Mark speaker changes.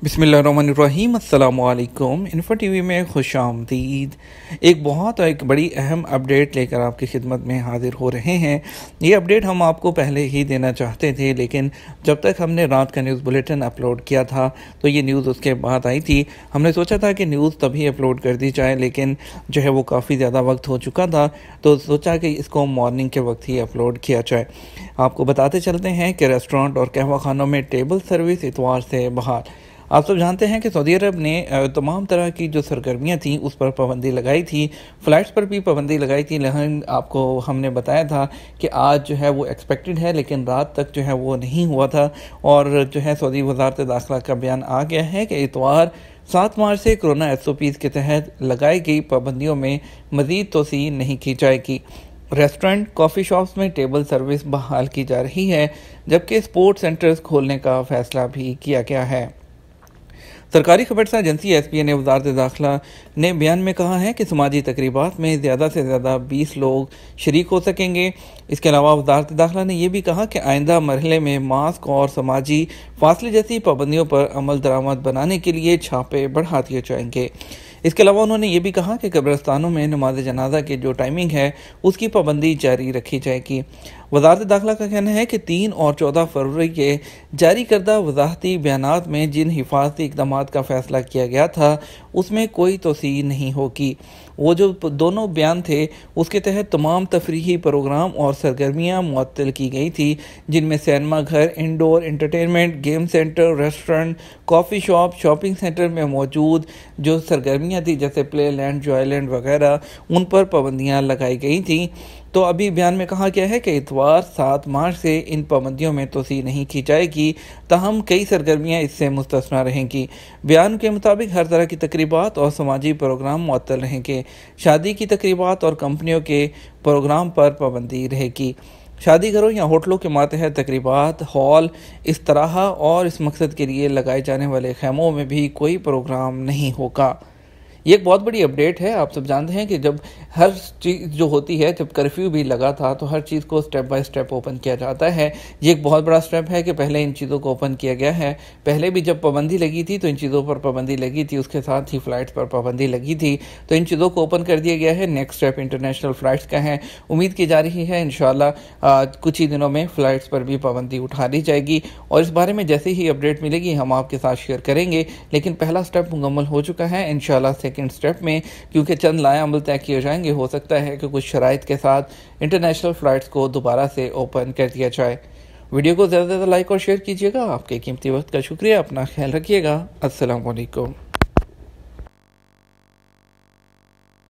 Speaker 1: बिस्मिल्लाहिर्रहमानिर्रहीम अस्सलामुअलैकुम। Info TV में खुशामदीद। एक बड़ी अहम अपडेट लेकर आपकी खिदमत में हाजिर हो रहे हैं। ये अपडेट हम आपको पहले ही देना चाहते थे, लेकिन जब तक हमने रात का न्यूज़ बुलेटिन अपलोड किया था तो ये न्यूज़ उसके बाद आई थी। हमने सोचा था कि न्यूज़ तभी अपलोड कर दी जाए, लेकिन जो है वो काफ़ी ज़्यादा वक्त हो चुका था, तो सोचा कि इसको मॉर्निंग के वक्त ही अपलोड किया जाए। आपको बताते चलते हैं कि रेस्टोरेंट और कहवा खानों में टेबल सर्विस इतवार से बहाल। आप सब जानते हैं कि सऊदी अरब ने तमाम तरह की जो सरगर्मियां थीं उस पर पाबंदी लगाई थी, फ़्लाइट्स पर भी पाबंदी लगाई थी। लेकिन आपको हमने बताया था कि आज जो है वो एक्सपेक्टेड है, लेकिन रात तक जो है वो नहीं हुआ था। और जो है सऊदी वज़ारत दाखिला का बयान आ गया है कि इतवार 7 मार्च से कोरोना SOPs के तहत लगाई गई पाबंदियों में मज़ीद तोसी नहीं की जाएगी। रेस्टोरेंट, कॉफ़ी शॉप्स में टेबल सर्विस बहाल की जा रही है, जबकि स्पोर्ट्स सेंटर्स खोलने का फ़ैसला भी किया गया है। सरकारी खबरसा एजेंसी SPA ने वज़ारत दाखिला ने बयान में कहा है कि समाजी तकरीबात में ज़्यादा से ज़्यादा 20 लोग शरीक हो सकेंगे। इसके अलावा वज़ारत दाखिला ने यह भी कहा कि आइंदा मरहले में मास्क और समाजी फासले जैसी पाबंदियों पर अमल दरामद बनाने के लिए छापे बढ़ा दिए जाएंगे। इसके अलावा उन्होंने ये भी कहा कि कब्रिस्तानों में नमाज जनाजा की जो टाइमिंग है उसकी पाबंदी जारी रखी जाएगी। वज़ारत दाखिला का कहना है कि 3 और 14 फरवरी के जारी करदा वजाहती बयानात में जिन हिफाजती इक़दामात का फ़ैसला किया गया था उसमें कोई तोसी नहीं होगी। वो जो दोनों बयान थे उसके तहत तमाम तफरीही प्रोग्राम और सरगर्मियाँ मुअत्तल की गई थी, जिनमें सिनेमा घर, indoor entertainment, game centre, restaurant, coffee shop, shopping centre में मौजूद जो सरगर्मियाँ थी जैसे प्ले लैंड, जॉयलैंड वगैरह, उन पर पाबंदियाँ लगाई गई थी। तो अभी बयान में कहा गया है कि इतवार 7 मार्च से इन पाबंदियों में तोसी नहीं की जाएगी, ताहम कई सरगर्मियाँ इससे मुस्तस्ना रहेंगी। बयान के मुताबिक हर तरह की तकरीबात और समाजी प्रोग्राम मुअत्तल रहेंगे। शादी की तकरीबात और कंपनियों के प्रोग्राम पर पाबंदी रहेगी। शादी घरों या होटलों के मातहत तकरीबात, हॉल, इस्तराहा और इस मकसद के लिए लगाए जाने वाले खैमों में भी कोई प्रोग्राम नहीं होगा। ये एक बहुत बड़ी अपडेट है। आप सब जानते हैं कि जब हर चीज़ जो होती है, जब कर्फ्यू भी लगा था तो हर चीज़ को स्टेप बाय स्टेप ओपन किया जाता है। ये एक बहुत बड़ा स्टेप है कि पहले इन चीज़ों को ओपन किया गया है। पहले भी जब पाबंदी लगी थी तो इन चीज़ों पर पाबंदी लगी थी, उसके साथ ही फ़्लाइट्स पर पाबंदी लगी थी, तो इन चीज़ों को ओपन कर दिया गया है। नेक्स्ट स्टेप इंटरनेशनल फ़्लाइट्स का है। उम्मीद की जा रही है इंशाल्लाह कुछ ही दिनों में फ़्लाइट्स पर भी पाबंदी उठा दी जाएगी, और इस बारे में जैसे ही अपडेट मिलेगी हम आपके साथ शेयर करेंगे। लेकिन पहला स्टेप मुकम्मल हो चुका है। इंशाल्लाह सेकेंड स्टेप में क्योंकि चंद लाए अमल तय किए जाएंगे, हो सकता है कि कुछ शराइत के साथ इंटरनेशनल फ़्लाइट्स को दोबारा से ओपन कर दिया जाए। वीडियो को ज़्यादा से ज़्यादा लाइक और शेयर कीजिएगा। आपके कीमती वक्त का शुक्रिया। अपना ख्याल रखिएगा। अस्सलाम वालेकुम।